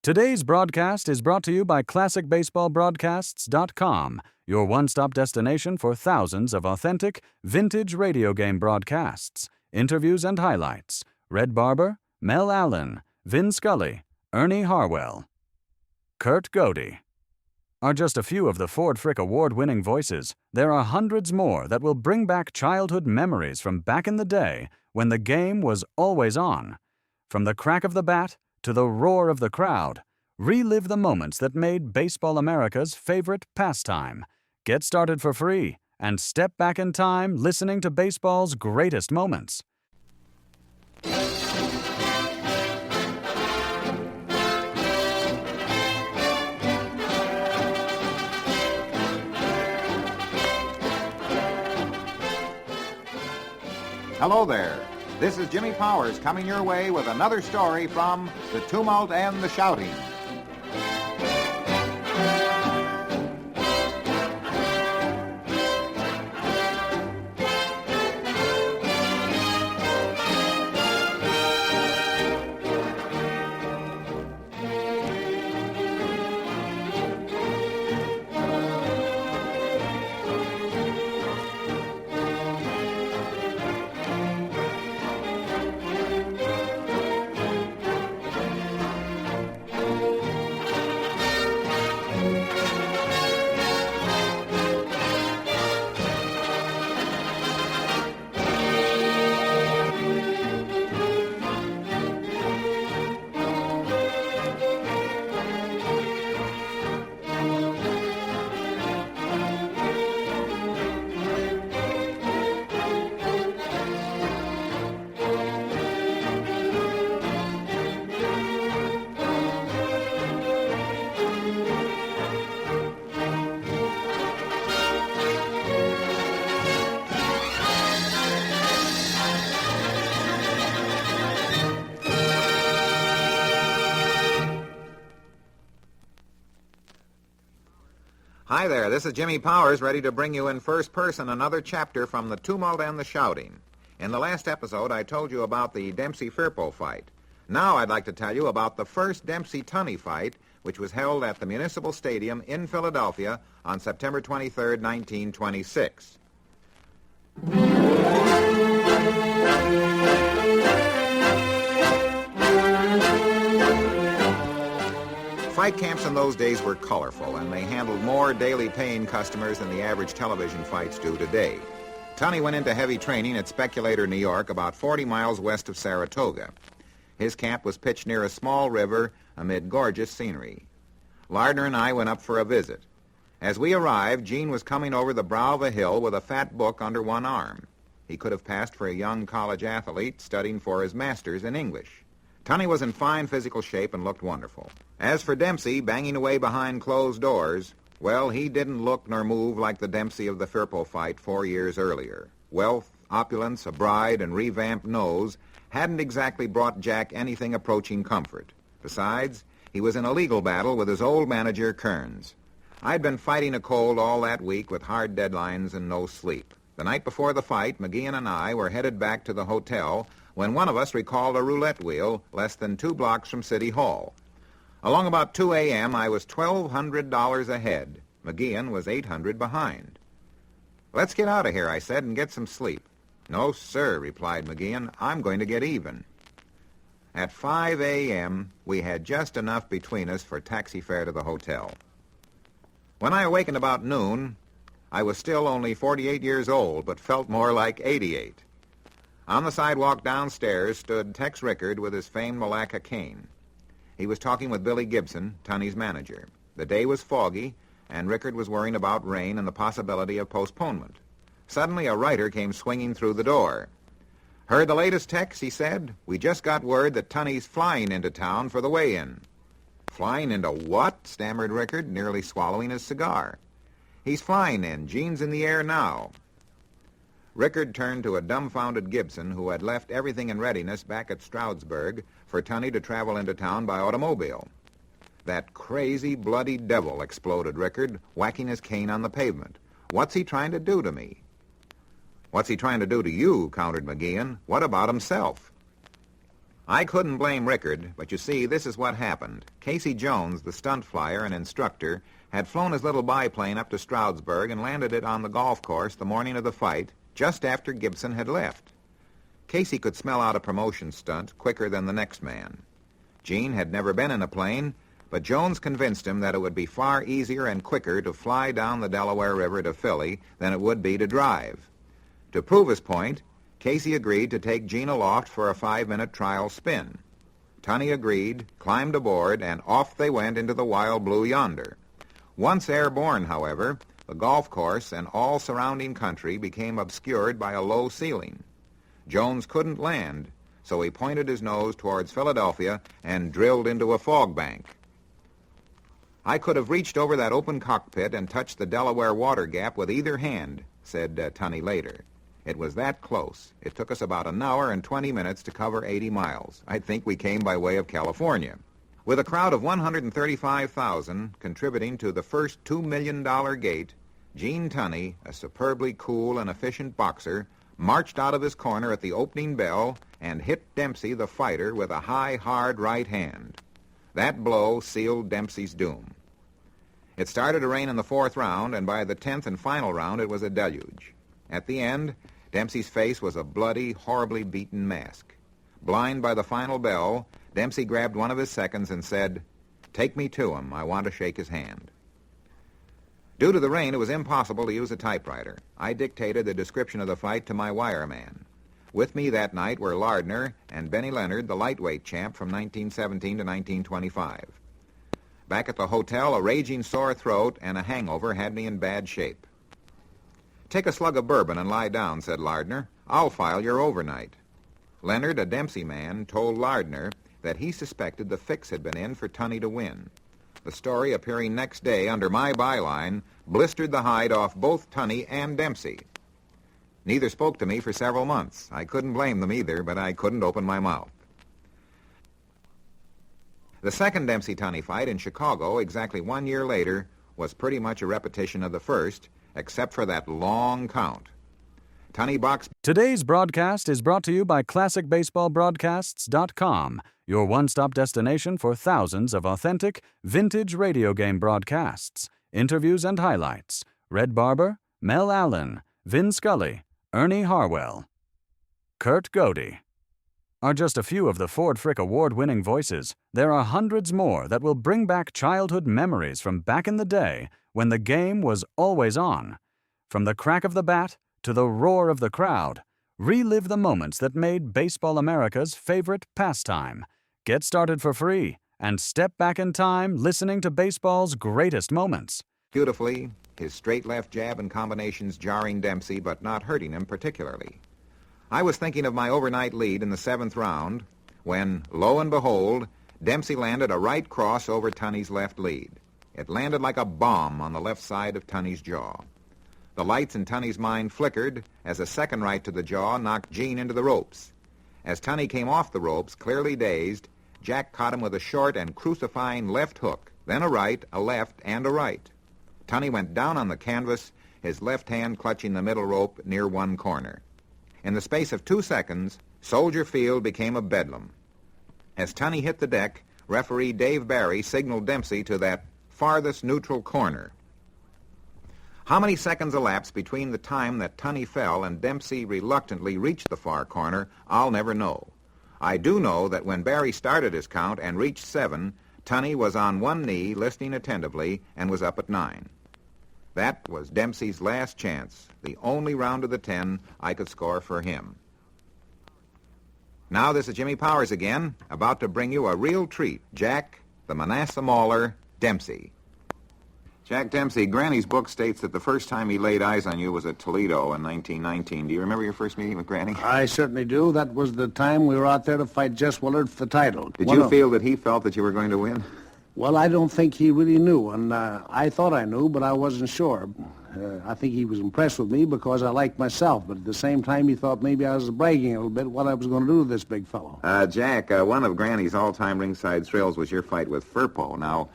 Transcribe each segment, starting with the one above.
Today's broadcast is brought to you by ClassicBaseballBroadcasts.com, your one-stop destination for thousands of authentic, vintage radio game broadcasts, interviews and highlights. Red Barber, Mel Allen, Vin Scully, Ernie Harwell, Kurt Godey are just a few of the Ford Frick award-winning voices. There are hundreds more that will bring back childhood memories from back in the day when the game was always on. From the crack of the bat to the roar of the crowd, relive the moments that made Baseball America's favorite pastime. Get started for free and step back in time listening to baseball's greatest moments. Hello there. This is Jimmy Powers coming your way with another story from The Tumult and the Shouting. Hi there, this is Jimmy Powers, ready to bring you in first person another chapter from The Tumult and the Shouting. In the last episode, I told you about the Dempsey-Firpo fight. Now I'd like to tell you about the first Dempsey-Tunney fight, which was held at the Municipal Stadium in Philadelphia on September 23, 1926. Fight camps in those days were colorful, and they handled more daily paying customers than the average television fights do today. Tunney went into heavy training at Speculator, New York, about 40 miles west of Saratoga. His camp was pitched near a small river amid gorgeous scenery. Lardner and I went up for a visit. As we arrived, Gene was coming over the brow of a hill with a fat book under one arm. He could have passed for a young college athlete studying for his master's in English. Tunney was in fine physical shape and looked wonderful. As for Dempsey, banging away behind closed doors, well, he didn't look nor move like the Dempsey of the Firpo fight 4 years earlier. Wealth, opulence, a bride, and revamped nose hadn't exactly brought Jack anything approaching comfort. Besides, he was in a legal battle with his old manager, Kearns. I'd been fighting a cold all that week with hard deadlines and no sleep. The night before the fight, McGeehan and I were headed back to the hotel when one of us recalled a roulette wheel less than 2 blocks from City Hall. Along about 2 a.m., I was $1,200 ahead. McGeehan was $800 behind. "Let's get out of here," I said, "and get some sleep." "No, sir," replied McGeehan. "I'm going to get even." At 5 a.m., we had just enough between us for taxi fare to the hotel. When I awakened about noon, I was still only 48 years old, but felt more like 88. On the sidewalk downstairs stood Tex Rickard with his famed Malacca cane. He was talking with Billy Gibson, Tunney's manager. The day was foggy, and Rickard was worrying about rain and the possibility of postponement. Suddenly, a writer came swinging through the door. "Heard the latest, Tex?" he said. "We just got word that Tunney's flying into town for the weigh-in." "Flying into what?" stammered Rickard, nearly swallowing his cigar. "He's flying in. Gene's in the air now." Rickard turned to a dumbfounded Gibson who had left everything in readiness back at Stroudsburg for Tunney to travel into town by automobile. "That crazy, bloody devil," exploded Rickard, whacking his cane on the pavement. "What's he trying to do to me?" "What's he trying to do to you?" countered McGeehan. "What about himself?" I couldn't blame Rickard, but you see, this is what happened. Casey Jones, the stunt flyer and instructor, had flown his little biplane up to Stroudsburg and landed it on the golf course the morning of the fight, just after Gibson had left. Casey could smell out a promotion stunt quicker than the next man. Gene had never been in a plane, but Jones convinced him that it would be far easier and quicker to fly down the Delaware River to Philly than it would be to drive. To prove his point, Casey agreed to take Gene aloft for a 5-minute trial spin. Tunney agreed, climbed aboard, and off they went into the wild blue yonder. Once airborne, however, the golf course and all surrounding country became obscured by a low ceiling. Jones couldn't land, so he pointed his nose towards Philadelphia and drilled into a fog bank. I could have reached over that open cockpit and touched the Delaware water gap with either hand, said Tunney later. It was that close. It took us about an hour and 20 minutes to cover 80 miles. I think we came by way of California. With a crowd of 135,000 contributing to the first $2 million gate, Gene Tunney, a superbly cool and efficient boxer, marched out of his corner at the opening bell and hit Dempsey, the fighter, with a high, hard right hand. That blow sealed Dempsey's doom. It started to rain in the 4th round, and by the 10th and final round it was a deluge. At the end, Dempsey's face was a bloody, horribly beaten mask. Blind by the final bell, Dempsey grabbed one of his seconds and said, "Take me to him. I want to shake his hand." Due to the rain, it was impossible to use a typewriter. I dictated the description of the fight to my wireman. With me that night were Lardner and Benny Leonard, the lightweight champ from 1917 to 1925. Back at the hotel, a raging sore throat and a hangover had me in bad shape. "Take a slug of bourbon and lie down," said Lardner. "I'll file your overnight." Leonard, a Dempsey man, told Lardner that he suspected the fix had been in for Tunney to win. The story, appearing next day under my byline, blistered the hide off both Tunney and Dempsey. Neither spoke to me for several months. I couldn't blame them either, but I couldn't open my mouth. The second Dempsey-Tunney fight in Chicago, exactly 1 year later, was pretty much a repetition of the first, except for that long count. Tunney boxed. Today's broadcast is brought to you by ClassicBaseballBroadcasts.com, your one-stop destination for thousands of authentic, vintage radio game broadcasts, interviews and highlights. Red Barber, Mel Allen, Vin Scully, Ernie Harwell, Kurt Godey are just a few of the Ford Frick award-winning voices. There are hundreds more that will bring back childhood memories from back in the day when the game was always on. From the crack of the bat to the roar of the crowd, relive the moments that made Baseball America's favorite pastime. Get started for free and step back in time listening to baseball's greatest moments. Beautifully, his straight left jab and combinations jarring Dempsey but not hurting him particularly. I was thinking of my overnight lead in the 7th round when, lo and behold, Dempsey landed a right cross over Tunney's left lead. It landed like a bomb on the left side of Tunney's jaw. The lights in Tunney's mind flickered as a second right to the jaw knocked Gene into the ropes. As Tunney came off the ropes, clearly dazed, Jack caught him with a short and crucifying left hook, then a right, a left, and a right. Tunney went down on the canvas, his left hand clutching the middle rope near one corner. In the space of 2 seconds, Soldier Field became a bedlam. As Tunney hit the deck, referee Dave Barry signaled Dempsey to that farthest neutral corner. How many seconds elapsed between the time that Tunney fell and Dempsey reluctantly reached the far corner, I'll never know. I do know that when Barry started his count and reached 7, Tunney was on one knee, listening attentively, and was up at 9. That was Dempsey's last chance, the only round of the 10 I could score for him. Now this is Jimmy Powers again, about to bring you a real treat. Jack, the Manasseh Mauler, Dempsey. Jack Dempsey, Granny's book states that the first time he laid eyes on you was at Toledo in 1919. Do you remember your first meeting with Granny? I certainly do. That was the time we were out there to fight Jess Willard for the title. Did you feel that he felt that you were going to win? Well, I don't think he really knew, and I thought I knew, but I wasn't sure. I think he was impressed with me because I liked myself, but at the same time he thought maybe I was bragging a little bit what I was going to do to this big fellow. Jack, one of Granny's all-time ringside thrills was your fight with Firpo. Now,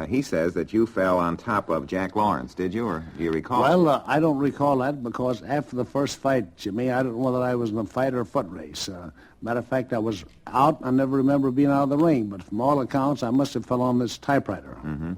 He says that you fell on top of Jack Lawrence, did you, or do you recall? Well, I don't recall that because after the first fight, Jimmy, I don't know whether I was in a fight or a foot race. Matter of fact, I was out. I never remember being out of the ring, but from all accounts, I must have fell on this typewriter. Mm-hmm.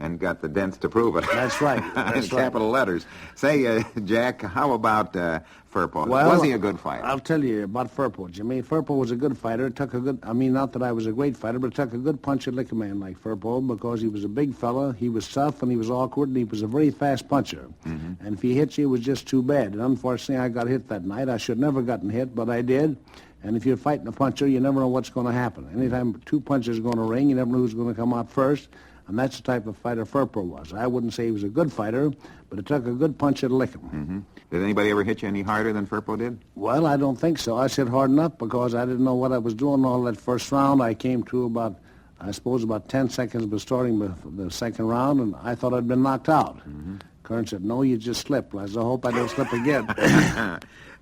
And got the dents to prove it. That's right. That's in capital letters. Say, Jack, how about Firpo? Well, was he a good fighter? I'll tell you about Firpo, Jimmy. Firpo was a good fighter. It took a good, I mean, not that I was a great fighter, but it took a good puncher to lick a man like Firpo because he was a big fella, he was tough, and he was awkward, and he was a very fast puncher. Mm-hmm. And if he hit you, it was just too bad. And unfortunately, I got hit that night. I should never gotten hit, but I did. And if you're fighting a puncher, you never know what's going to happen. Anytime two punchers are going to ring, you never know who's going to come out first. And that's the type of fighter Firpo was. I wouldn't say he was a good fighter, but it took a good puncher to lick him. Mm-hmm. Did anybody ever hit you any harder than Firpo did? Well, I don't think so. I hit hard enough because I didn't know what I was doing all that first round. I came to about 10 seconds before starting the second round, and I thought I'd been knocked out. Mm-hmm. Kern said, no, you just slipped. I said, I hope I don't slip again.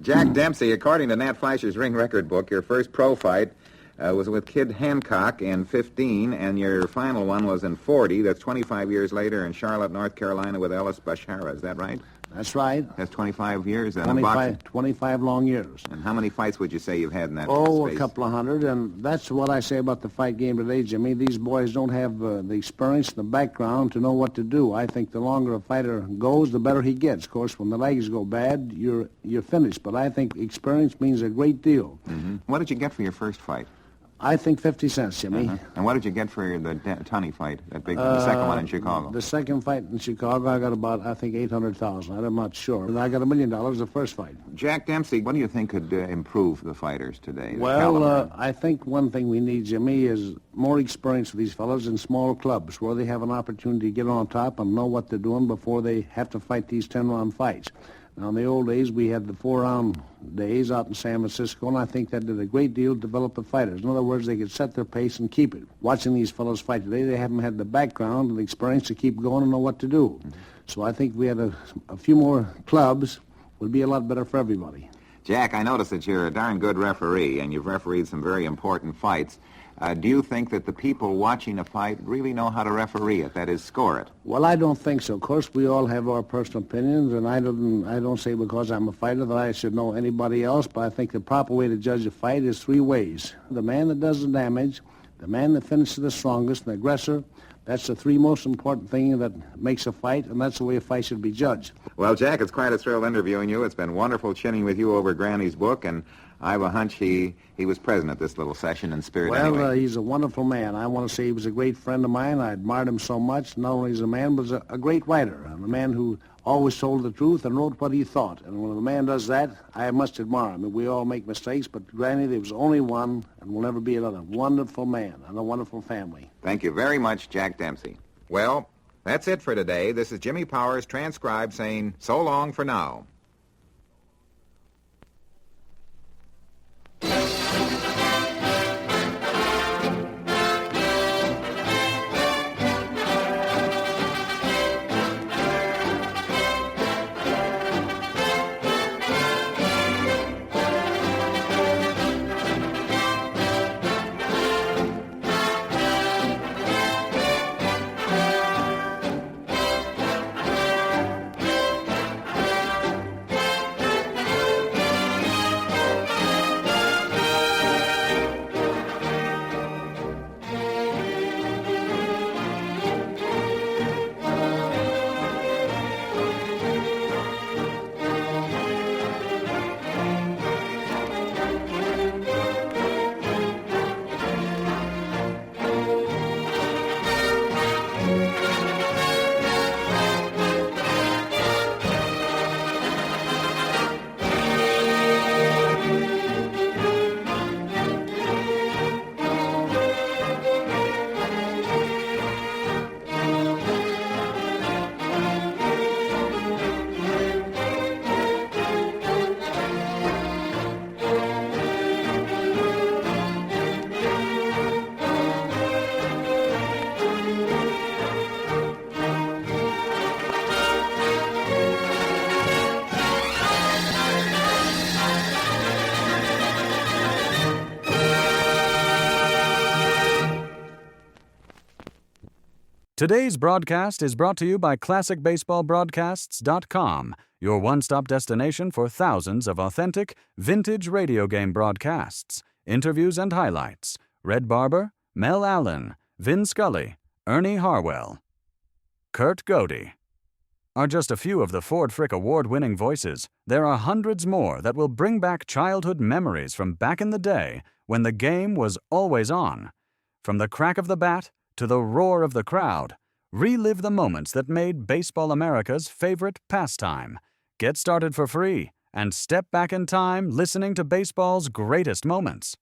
Jack Dempsey, according to Nat Fleischer's ring record book, your first pro fight was with Kid Hancock in 15, and your final one was in 40. That's 25 years later in Charlotte, North Carolina with Ellis Bashara. Is that right? That's right. That's 25 years in 25 long years. And how many fights would you say you've had in that space? A couple of hundred, and that's what I say about the fight game today, Jimmy. These boys don't have the experience and the background to know what to do. I think the longer a fighter goes, the better he gets. Of course, when the legs go bad, you're finished. But I think experience means a great deal. Mm-hmm. What did you get for your first fight? I think 50 cents, Jimmy. Uh-huh. And what did you get for the Tunney fight, the second one in Chicago? The second fight in Chicago, I got about, I think, $800,000. I'm not sure. And I got $1 million the first fight. Jack Dempsey, what do you think could improve the fighters today? Well, I think one thing we need, Jimmy, is more experience for these fellows in small clubs where they have an opportunity to get on top and know what they're doing before they have to fight these 10-round fights. Now, in the old days, we had the 4-round days out in San Francisco, and I think that did a great deal to develop the fighters. In other words, they could set their pace and keep it. Watching these fellows fight today, they haven't had the background and the experience to keep going and know what to do. Mm-hmm. So I think we had a few more clubs would be a lot better for everybody. Jack, I notice that you're a darn good referee, and you've refereed some very important fights. Do you think that the people watching a fight really know how to referee it, that is, score it? Well, I don't think so. Of course, we all have our personal opinions, and I don't say because I'm a fighter that I should know anybody else, but I think the proper way to judge a fight is 3 ways. The man that does the damage, the man that finishes the strongest, the aggressor. That's the 3 most important things that makes a fight, and that's the way a fight should be judged. Well, Jack, it's quite a thrill interviewing you. It's been wonderful chinning with you over Granny's book, and I have a hunch he was present at this little session in spirit anyway. Well, he's a wonderful man. I want to say he was a great friend of mine. I admired him so much. Not only as a man, but as a great writer, and a man who always told the truth and wrote what he thought. And when a man does that, I must admire him. We all make mistakes, but Granny, there was only one, and will never be another. Wonderful man and a wonderful family. Thank you very much, Jack Dempsey. Well, that's it for today. This is Jimmy Powers, transcribed, saying so long for now. Today's broadcast is brought to you by ClassicBaseballBroadcasts.com, your one-stop destination for thousands of authentic, vintage radio game broadcasts, interviews and highlights. Red Barber, Mel Allen, Vin Scully, Ernie Harwell, Kurt Godey are just a few of the Ford Frick Award-winning voices. There are hundreds more that will bring back childhood memories from back in the day when the game was always on. From the crack of the bat to the roar of the crowd, relive the moments that made Baseball America's favorite pastime. Get started for free and step back in time listening to baseball's greatest moments.